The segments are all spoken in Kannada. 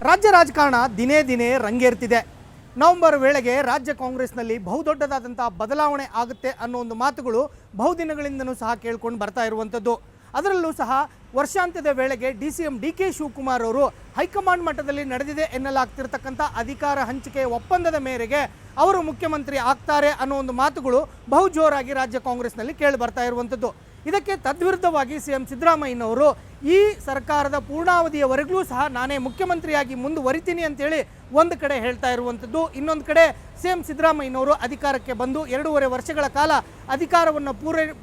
ರಾಜ್ಯ ರಾಜಕಾರಣ ದಿನೇ ದಿನೇ ರಂಗೇರ್ತಿದೆ. ನವೆಂಬರ್ ವೇಳೆಗೆ ರಾಜ್ಯ ಕಾಂಗ್ರೆಸ್ನಲ್ಲಿ ಬಹುದೊಡ್ಡದಾದಂಥ ಬದಲಾವಣೆ ಆಗುತ್ತೆ ಅನ್ನೋ ಒಂದು ಮಾತುಗಳು ಬಹುದಿನಗಳಿಂದನೂ ಸಹ ಕೇಳ್ಕೊಂಡು ಬರ್ತಾ ಇರುವಂಥದ್ದು. ಅದರಲ್ಲೂ ಸಹ ವರ್ಷಾಂತ್ಯದ ವೇಳೆಗೆ DCM DK ಶಿವಕುಮಾರ್ ಅವರು ಹೈಕಮಾಂಡ್ ಮಟ್ಟದಲ್ಲಿ ನಡೆದಿದೆ ಎನ್ನಲಾಗ್ತಿರ್ತಕ್ಕಂಥ ಅಧಿಕಾರ ಹಂಚಿಕೆ ಒಪ್ಪಂದದ ಮೇರೆಗೆ ಅವರು ಮುಖ್ಯಮಂತ್ರಿ ಆಗ್ತಾರೆ ಅನ್ನೋ ಒಂದು ಮಾತುಗಳು ಬಹು ಜೋರಾಗಿ ರಾಜ್ಯ ಕಾಂಗ್ರೆಸ್ನಲ್ಲಿ ಕೇಳಿ ಬರ್ತಾ ಇರುವಂಥದ್ದು. ಇದಕ್ಕೆ ತದ್ವಿರುದ್ಧವಾಗಿ CM ಸಿದ್ದರಾಮಯ್ಯನವರು ಈ ಸರ್ಕಾರದ ಪೂರ್ಣಾವಧಿಯವರೆಗೂ ಸಹ ನಾನೇ ಮುಖ್ಯಮಂತ್ರಿಯಾಗಿ ಮುಂದುವರಿತೀನಿ ಅಂತೇಳಿ ಒಂದು ಕಡೆ ಹೇಳ್ತಾ ಇರುವಂಥದ್ದು. ಇನ್ನೊಂದು ಕಡೆ CM ಸಿದ್ದರಾಮಯ್ಯನವರು ಅಧಿಕಾರಕ್ಕೆ ಬಂದು 2.5 ವರ್ಷಗಳ ಕಾಲ ಅಧಿಕಾರವನ್ನು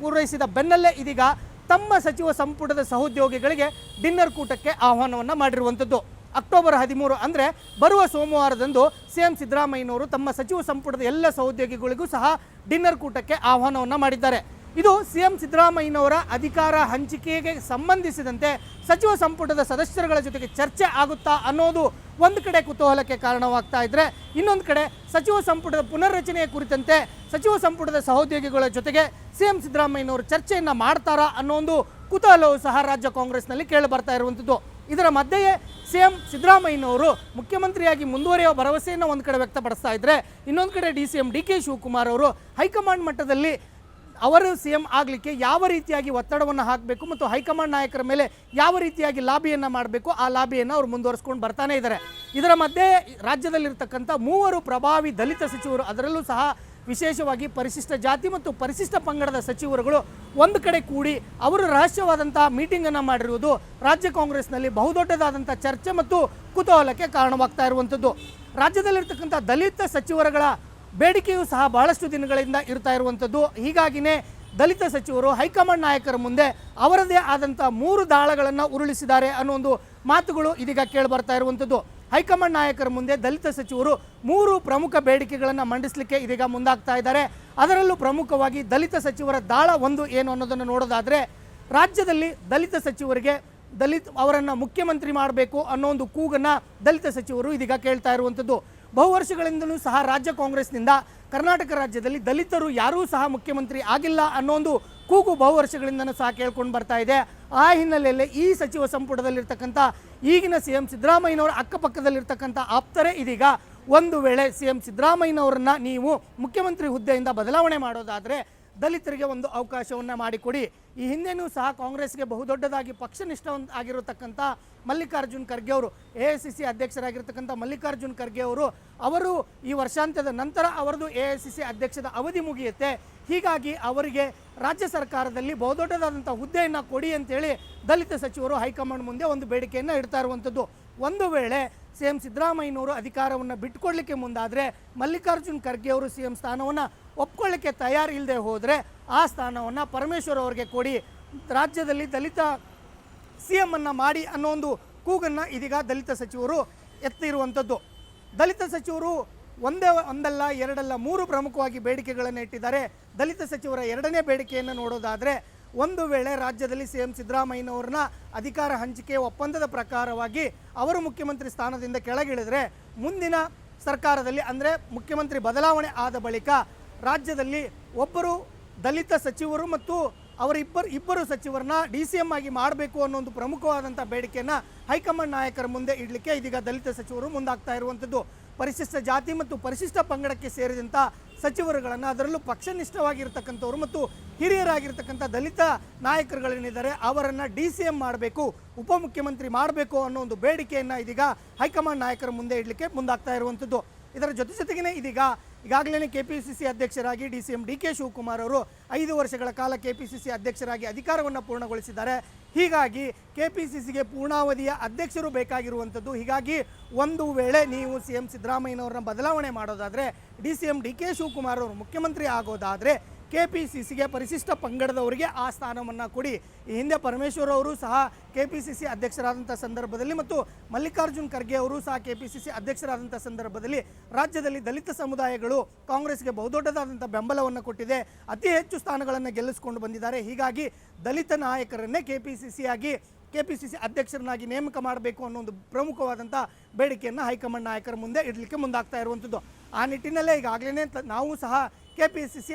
ಪೂರೈಸಿದ ಬೆನ್ನಲ್ಲೇ ಇದೀಗ ತಮ್ಮ ಸಚಿವ ಸಂಪುಟದ ಸಹೋದ್ಯೋಗಿಗಳಿಗೆ ಡಿನ್ನರ್ ಕೂಟಕ್ಕೆ ಆಹ್ವಾನವನ್ನು ಮಾಡಿರುವಂಥದ್ದು. ಅಕ್ಟೋಬರ್ 13 ಅಂದರೆ ಬರುವ ಸೋಮವಾರದಂದು CM ಸಿದ್ದರಾಮಯ್ಯನವರು ತಮ್ಮ ಸಚಿವ ಸಂಪುಟದ ಎಲ್ಲ ಸಹೋದ್ಯೋಗಿಗಳಿಗೂ ಸಹ ಡಿನ್ನರ್ ಕೂಟಕ್ಕೆ ಆಹ್ವಾನವನ್ನು ಮಾಡಿದ್ದಾರೆ. ಇದು CM ಸಿದ್ದರಾಮಯ್ಯನವರ ಅಧಿಕಾರ ಹಂಚಿಕೆಗೆ ಸಂಬಂಧಿಸಿದಂತೆ ಸಚಿವ ಸಂಪುಟದ ಸದಸ್ಯರುಗಳ ಜೊತೆಗೆ ಚರ್ಚೆ ಆಗುತ್ತಾ ಅನ್ನೋದು ಒಂದು ಕಡೆ ಕುತೂಹಲಕ್ಕೆ ಕಾರಣವಾಗ್ತಾ ಇದ್ದರೆ, ಇನ್ನೊಂದು ಕಡೆ ಸಚಿವ ಸಂಪುಟದ ಪುನರ್ರಚನೆಯ ಕುರಿತಂತೆ ಸಚಿವ ಸಂಪುಟದ ಸಹೋದ್ಯೋಗಿಗಳ ಜೊತೆಗೆ CM ಸಿದ್ದರಾಮಯ್ಯನವರು ಚರ್ಚೆಯನ್ನು ಮಾಡ್ತಾರಾ ಅನ್ನೋ ಒಂದು ಕುತೂಹಲವು ಸಹ ರಾಜ್ಯ ಕಾಂಗ್ರೆಸ್ನಲ್ಲಿ ಕೇಳಿ ಬರ್ತಾ ಇರುವಂಥದ್ದು. ಇದರ ಮಧ್ಯೆಯೇ CM ಸಿದ್ದರಾಮಯ್ಯನವರು ಮುಖ್ಯಮಂತ್ರಿಯಾಗಿ ಮುಂದುವರಿಯುವ ಭರವಸೆಯನ್ನು ಒಂದು ಕಡೆ ವ್ಯಕ್ತಪಡಿಸ್ತಾ ಇದ್ದರೆ, ಇನ್ನೊಂದು ಕಡೆ DCM DK ಶಿವಕುಮಾರ್ ಅವರು ಹೈಕಮಾಂಡ್ ಮಟ್ಟದಲ್ಲಿ ಅವರು CM ಆಗಲಿಕ್ಕೆ ಯಾವ ರೀತಿಯಾಗಿ ಒತ್ತಡವನ್ನು ಹಾಕಬೇಕು ಮತ್ತು ಹೈಕಮಾಂಡ್ ನಾಯಕರ ಮೇಲೆ ಯಾವ ರೀತಿಯಾಗಿ ಲಾಬಿಯನ್ನು ಮಾಡಬೇಕು ಆ ಲಾಬಿಯನ್ನು ಅವರು ಮುಂದುವರಿಸ್ಕೊಂಡು ಬರ್ತಾನೆ ಇದ್ದಾರೆ. ಇದರ ಮಧ್ಯೆ ರಾಜ್ಯದಲ್ಲಿರ್ತಕ್ಕಂಥ 3 ಪ್ರಭಾವಿ ದಲಿತ ಸಚಿವರು, ಅದರಲ್ಲೂ ಸಹ ವಿಶೇಷವಾಗಿ ಪರಿಶಿಷ್ಟ ಜಾತಿ ಮತ್ತು ಪರಿಶಿಷ್ಟ ಪಂಗಡದ ಸಚಿವರುಗಳು ಒಂದು ಕಡೆ ಕೂಡಿ ಅವರು ರಹಸ್ಯವಾದಂಥ ಮೀಟಿಂಗನ್ನು ಮಾಡಿರುವುದು ರಾಜ್ಯ ಕಾಂಗ್ರೆಸ್ನಲ್ಲಿ ಬಹುದೊಡ್ಡದಾದಂಥ ಚರ್ಚೆ ಮತ್ತು ಕುತೂಹಲಕ್ಕೆ ಕಾರಣವಾಗ್ತಾ ಇರುವಂಥದ್ದು. ರಾಜ್ಯದಲ್ಲಿರ್ತಕ್ಕಂಥ ದಲಿತ ಸಚಿವರುಗಳ ಬೇಡಿಕೆಯೂ ಸಹ ಬಹಳಷ್ಟು ದಿನಗಳಿಂದ ಇರ್ತಾ ಇರುವಂಥದ್ದು. ಹೀಗಾಗಿಯೇ ದಲಿತ ಸಚಿವರು ಹೈಕಮಾಂಡ್ ನಾಯಕರ ಮುಂದೆ ಅವರದೇ ಆದಂಥ 3 ದಾಳಗಳನ್ನು ಉರುಳಿಸಿದ್ದಾರೆ ಅನ್ನೋ ಒಂದು ಮಾತುಗಳು ಇದೀಗ ಕೇಳಿ ಬರ್ತಾ ಇರುವಂಥದ್ದು. ಹೈಕಮಾಂಡ್ ನಾಯಕರ ಮುಂದೆ ದಲಿತ ಸಚಿವರು 3 ಪ್ರಮುಖ ಬೇಡಿಕೆಗಳನ್ನು ಮಂಡಿಸಲಿಕ್ಕೆ ಇದೀಗ ಮುಂದಾಗ್ತಾ ಇದ್ದಾರೆ. ಅದರಲ್ಲೂ ಪ್ರಮುಖವಾಗಿ ದಲಿತ ಸಚಿವರ ದಾಳ 1 ಏನು ಅನ್ನೋದನ್ನು ನೋಡೋದಾದರೆ, ರಾಜ್ಯದಲ್ಲಿ ದಲಿತ ಸಚಿವರಿಗೆ ಅವರನ್ನು ಮುಖ್ಯಮಂತ್ರಿ ಮಾಡಬೇಕು ಅನ್ನೋ ಒಂದು ಕೂಗನ್ನು ದಲಿತ ಸಚಿವರು ಇದೀಗ ಕೇಳ್ತಾ ಇರುವಂಥದ್ದು. ಬಹು ವರ್ಷಗಳಿಂದಲೂ ಸಹ ರಾಜ್ಯ ಕಾಂಗ್ರೆಸ್ನಿಂದ ಕರ್ನಾಟಕ ರಾಜ್ಯದಲ್ಲಿ ದಲಿತರು ಯಾರೂ ಸಹ ಮುಖ್ಯಮಂತ್ರಿ ಆಗಿಲ್ಲ ಅನ್ನೋ ಒಂದು ಕೂಗು ಬಹು ವರ್ಷಗಳಿಂದಲೂ ಸಹ ಕೇಳ್ಕೊಂಡು ಬರ್ತಾ ಇದೆ. ಆ ಹಿನ್ನೆಲೆಯಲ್ಲಿ ಈ ಸಚಿವ ಸಂಪುಟದಲ್ಲಿರ್ತಕ್ಕಂಥ ಈಗಿನ CM ಸಿದ್ದರಾಮಯ್ಯನವರ ಅಕ್ಕಪಕ್ಕದಲ್ಲಿರ್ತಕ್ಕಂಥ ಆಪ್ತರೇ ಇದೀಗ ಒಂದು ವೇಳೆ CM ಸಿದ್ದರಾಮಯ್ಯನವರನ್ನ ನೀವು ಮುಖ್ಯಮಂತ್ರಿ ಹುದ್ದೆಯಿಂದ ಬದಲಾವಣೆ ಮಾಡೋದಾದರೆ ದಲಿತರಿಗೆ ಒಂದು ಅವಕಾಶವನ್ನು ಮಾಡಿಕೊಡಿ. ಈ ಹಿಂದೆಯೂ ಸಹ ಕಾಂಗ್ರೆಸ್ಗೆ ಬಹುದೊಡ್ಡದಾಗಿ ಪಕ್ಷನಿಷ್ಠ ಆಗಿರತಕ್ಕಂಥ ಮಲ್ಲಿಕಾರ್ಜುನ್ ಖರ್ಗೆ ಅವರು, AICC ಅಧ್ಯಕ್ಷರಾಗಿರ್ತಕ್ಕಂಥ ಮಲ್ಲಿಕಾರ್ಜುನ್ ಖರ್ಗೆ ಅವರು ಈ ವರ್ಷಾಂತ್ಯದ ನಂತರ ಅವರದು AICC ಅಧ್ಯಕ್ಷದ ಅವಧಿ ಮುಗಿಯುತ್ತೆ. ಹೀಗಾಗಿ ಅವರಿಗೆ ರಾಜ್ಯ ಸರ್ಕಾರದಲ್ಲಿ ಬಹುದೊಡ್ಡದಾದಂಥ ಹುದ್ದೆಯನ್ನು ಕೊಡಿ ಅಂತೇಳಿ ದಲಿತ ಸಚಿವರು ಹೈಕಮಾಂಡ್ ಮುಂದೆ ಒಂದು ಬೇಡಿಕೆಯನ್ನು ಇಡ್ತಾ ಇರುವಂಥದ್ದು. ಒಂದು ವೇಳೆ CM ಸಿದ್ದರಾಮಯ್ಯನವರು ಅಧಿಕಾರವನ್ನು ಬಿಟ್ಟುಕೊಡ್ಲಿಕ್ಕೆ ಮುಂದಾದರೆ ಮಲ್ಲಿಕಾರ್ಜುನ್ ಖರ್ಗೆ ಅವರು CM ಸ್ಥಾನವನ್ನು ಒಪ್ಕೊಳ್ಳಿಕ್ಕೆ ತಯಾರಿಲ್ಲದೆ ಹೋದರೆ ಆ ಸ್ಥಾನವನ್ನು ಪರಮೇಶ್ವರ್ ಅವರಿಗೆ ಕೊಡಿ, ರಾಜ್ಯದಲ್ಲಿ ದಲಿತ CM ಅನ್ನು ಮಾಡಿ ಅನ್ನೋ ಒಂದು ಕೂಗನ್ನು ಇದೀಗ ದಲಿತ ಸಚಿವರು ಎತ್ತಿರುವಂಥದ್ದು. ದಲಿತ ಸಚಿವರು ಒಂದಲ್ಲ ಎರಡಲ್ಲ 3 ಪ್ರಮುಖವಾಗಿ ಬೇಡಿಕೆಗಳನ್ನು ಇಟ್ಟಿದ್ದಾರೆ. ದಲಿತ ಸಚಿವರ 2ನೇ ಬೇಡಿಕೆಯನ್ನು ನೋಡೋದಾದರೆ, ಒಂದು ವೇಳೆ ರಾಜ್ಯದಲ್ಲಿ CM ಸಿದ್ದರಾಮಯ್ಯನವ್ರನ್ನ ಅಧಿಕಾರ ಹಂಚಿಕೆ ಒಪ್ಪಂದದ ಪ್ರಕಾರವಾಗಿ ಅವರು ಮುಖ್ಯಮಂತ್ರಿ ಸ್ಥಾನದಿಂದ ಕೆಳಗಿಳಿದರೆ ಮುಂದಿನ ಸರ್ಕಾರದಲ್ಲಿ ಅಂದರೆ ಮುಖ್ಯಮಂತ್ರಿ ಬದಲಾವಣೆ ಆದ ಬಳಿಕ ರಾಜ್ಯದಲ್ಲಿ ಒಬ್ಬರು ದಲಿತ ಸಚಿವರು ಮತ್ತು ಇಬ್ಬರು ಸಚಿವರನ್ನ DCM ಆಗಿ ಮಾಡಬೇಕು ಅನ್ನೋ ಒಂದು ಪ್ರಮುಖವಾದಂಥ ಬೇಡಿಕೆಯನ್ನು ಹೈಕಮಾಂಡ್ ನಾಯಕರ ಮುಂದೆ ಇಡಲಿಕ್ಕೆ ಇದೀಗ ದಲಿತ ಸಚಿವರು ಮುಂದಾಗ್ತಾ ಇರುವಂಥದ್ದು. ಪರಿಶಿಷ್ಟ ಜಾತಿ ಮತ್ತು ಪರಿಶಿಷ್ಟ ಪಂಗಡಕ್ಕೆ ಸೇರಿದಂಥ ಸಚಿವರುಗಳನ್ನು, ಅದರಲ್ಲೂ ಪಕ್ಷನಿಷ್ಠವಾಗಿರ್ತಕ್ಕಂಥವ್ರು ಮತ್ತು ಹಿರಿಯರಾಗಿರ್ತಕ್ಕಂಥ ದಲಿತ ನಾಯಕರುಗಳೇನಿದ್ದಾರೆ ಅವರನ್ನು DCM ಮಾಡಬೇಕು, ಉಪಮುಖ್ಯಮಂತ್ರಿ ಮಾಡಬೇಕು ಅನ್ನೋ ಒಂದು ಬೇಡಿಕೆಯನ್ನು ಇದೀಗ ಹೈಕಮಾಂಡ್ ನಾಯಕರ ಮುಂದೆ ಇಡಲಿಕ್ಕೆ ಮುಂದಾಗ್ತಾ ಇರುವಂಥದ್ದು. ಇದರ ಜೊತೆಗೇ ಈಗಾಗಲೇ KPCC ಅಧ್ಯಕ್ಷರಾಗಿ DCM DK ಶಿವಕುಮಾರ್ ಅವರು 5 ವರ್ಷಗಳ ಕಾಲ KPCC ಅಧ್ಯಕ್ಷರಾಗಿ ಅಧಿಕಾರವನ್ನು ಪೂರ್ಣಗೊಳಿಸಿದ್ದಾರೆ. ಹೀಗಾಗಿ KPCCಗೆ ಪೂರ್ಣಾವಧಿಯ ಅಧ್ಯಕ್ಷರು ಬೇಕಾಗಿರುವಂಥದ್ದು. ಹೀಗಾಗಿ ಒಂದು ವೇಳೆ ನೀವು CM ಸಿದ್ದರಾಮಯ್ಯನವ್ರನ್ನ ಬದಲಾವಣೆ ಮಾಡೋದಾದರೆ, DCM DK ಶಿವಕುಮಾರ್ ಅವರು ಮುಖ್ಯಮಂತ್ರಿ ಆಗೋದಾದರೆ KPCCಗೆ ಪರಿಶಿಷ್ಟ ಪಂಗಡದವರಿಗೆ ಆ ಸ್ಥಾನವನ್ನು ಕೊಡಿ. ಈ ಹಿಂದೆ ಪರಮೇಶ್ವರ್ ಅವರು ಸಹ KPCC ಅಧ್ಯಕ್ಷರಾದಂಥ ಸಂದರ್ಭದಲ್ಲಿ ಮತ್ತು ಮಲ್ಲಿಕಾರ್ಜುನ್ ಖರ್ಗೆ ಅವರು ಸಹ KPCC ಅಧ್ಯಕ್ಷರಾದಂಥ ಸಂದರ್ಭದಲ್ಲಿ ರಾಜ್ಯದಲ್ಲಿ ದಲಿತ ಸಮುದಾಯಗಳು ಕಾಂಗ್ರೆಸ್ಗೆ ಬಹುದೊಡ್ಡದಾದಂಥ ಬೆಂಬಲವನ್ನು ಕೊಟ್ಟಿದೆ, ಅತಿ ಹೆಚ್ಚು ಸ್ಥಾನಗಳನ್ನು ಗೆಲ್ಲಿಸಿಕೊಂಡು ಬಂದಿದ್ದಾರೆ. ಹೀಗಾಗಿ ದಲಿತ ನಾಯಕರನ್ನೇ KPCC ಅಧ್ಯಕ್ಷರನ್ನಾಗಿ ನೇಮಕ ಮಾಡಬೇಕು ಅನ್ನೋ ಒಂದು ಪ್ರಮುಖವಾದಂಥ ಬೇಡಿಕೆಯನ್ನು ಹೈಕಮಾಂಡ್ ನಾಯಕರ ಮುಂದೆ ಇಡಲಿಕ್ಕೆ ಮುಂದಾಗ್ತಾ ಇರುವಂಥದ್ದು. ಆ ನಿಟ್ಟಿನಲ್ಲೇ ಈಗಾಗಲೇ ನಾವು ಸಹ KPCC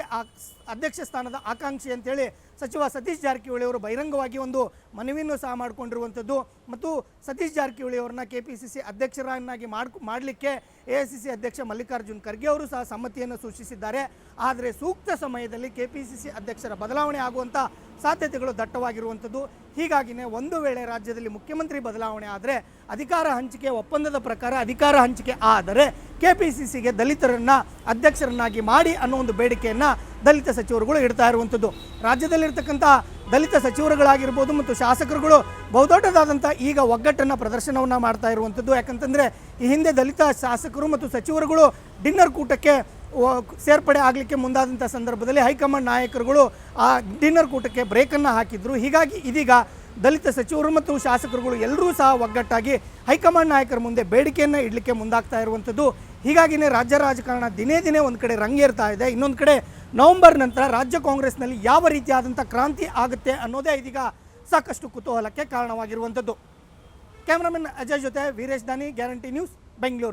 ಅಧ್ಯಕ್ಷ ಸ್ಥಾನದ ಆಕಾಂಕ್ಷಿ ಅಂತೇಳಿ ಸಚಿವ ಸತೀಶ್ ಜಾರಕಿಹೊಳಿ ಅವರು ಬಹಿರಂಗವಾಗಿ ಒಂದು ಮನವಿಯನ್ನು ಸಹ ಮಾಡಿಕೊಂಡಿರುವಂಥದ್ದು ಮತ್ತು ಸತೀಶ್ ಜಾರಕಿಹೊಳಿ ಅವರನ್ನ KPCC ಅಧ್ಯಕ್ಷರನ್ನಾಗಿ ಮಾಡಲಿಕ್ಕೆ AICC ಅಧ್ಯಕ್ಷ ಮಲ್ಲಿಕಾರ್ಜುನ್ ಖರ್ಗೆ ಅವರು ಸಹ ಸಮ್ಮತಿಯನ್ನು ಸೂಚಿಸಿದ್ದಾರೆ. ಆದರೆ ಸೂಕ್ತ ಸಮಯದಲ್ಲಿ KPCC ಅಧ್ಯಕ್ಷರ ಬದಲಾವಣೆ ಆಗುವಂಥ ಸಾಧ್ಯತೆಗಳು ದಟ್ಟವಾಗಿರುವಂಥದ್ದು. ಹೀಗಾಗಿನೇ ಒಂದು ವೇಳೆ ರಾಜ್ಯದಲ್ಲಿ ಮುಖ್ಯಮಂತ್ರಿ ಬದಲಾವಣೆ ಆದರೆ ಅಧಿಕಾರ ಹಂಚಿಕೆ ಒಪ್ಪಂದದ ಪ್ರಕಾರ ಅಧಿಕಾರ ಹಂಚಿಕೆ ಆದರೆ KPCCಗೆ ದಲಿತರನ್ನ ಅಧ್ಯಕ್ಷರನ್ನಾಗಿ ಮಾಡಿ ಅನ್ನೋ ಒಂದು ಬೇಡಿಕೆಯನ್ನು ದಲಿತ ಸಚಿವರುಗಳು ಇಡ್ತಾ ಇರುವಂಥದ್ದು. ರಾಜ್ಯದಲ್ಲಿರ್ತಕ್ಕಂಥ ದಲಿತ ಸಚಿವರುಗಳಾಗಿರ್ಬೋದು ಮತ್ತು ಶಾಸಕರುಗಳು ಬಹುದೊಡ್ಡದಾದಂಥ ಈಗ ಒಗ್ಗಟ್ಟನ್ನು ಪ್ರದರ್ಶನವನ್ನು ಮಾಡ್ತಾ ಇರುವಂಥದ್ದು. ಯಾಕಂತಂದರೆ ಈ ಹಿಂದೆ ದಲಿತ ಶಾಸಕರು ಮತ್ತು ಸಚಿವರುಗಳು ಡಿನ್ನರ್ ಕೂಟಕ್ಕೆ ಸೇರ್ಪಡೆ ಆಗಲಿಕ್ಕೆ ಮುಂದಾದಂಥ ಸಂದರ್ಭದಲ್ಲಿ ಹೈಕಮಾಂಡ್ ನಾಯಕರುಗಳು ಆ ಡಿನ್ನರ್ ಕೂಟಕ್ಕೆ ಬ್ರೇಕನ್ನು ಹಾಕಿದ್ರು. ಹೀಗಾಗಿ ಇದೀಗ ದಲಿತ ಸಚಿವರು ಮತ್ತು ಶಾಸಕರುಗಳು ಎಲ್ಲರೂ ಸಹ ಒಗ್ಗಟ್ಟಾಗಿ ಹೈಕಮಾಂಡ್ ನಾಯಕರ ಮುಂದೆ ಬೇಡಿಕೆಯನ್ನು ಇಡಲಿಕ್ಕೆ ಮುಂದಾಗ್ತಾ ಇರುವಂಥದ್ದು. ಹೀಗಾಗಿನೇ ರಾಜ್ಯ ರಾಜಕಾರಣ ದಿನೇ ದಿನೇ ಒಂದು ಕಡೆ ರಂಗೇರ್ತಾ ಇದೆ. ಇನ್ನೊಂದು ಕಡೆ ನವೆಂಬರ್ ನಂತರ ರಾಜ್ಯ ಕಾಂಗ್ರೆಸ್ನಲ್ಲಿ ಯಾವ ರೀತಿಯಾದಂಥ ಕ್ರಾಂತಿ ಆಗುತ್ತೆ ಅನ್ನೋದೇ ಇದೀಗ ಸಾಕಷ್ಟು ಕುತೂಹಲಕ್ಕೆ ಕಾರಣವಾಗಿರುವಂಥದ್ದು. ಕ್ಯಾಮ್ರಾಮನ್ ಅಜಯ್ ಜೊತೆ ವೀರೇಶ್ ದಾನಿ, ಗ್ಯಾರಂಟಿ ನ್ಯೂಸ್, ಬೆಂಗಳೂರು.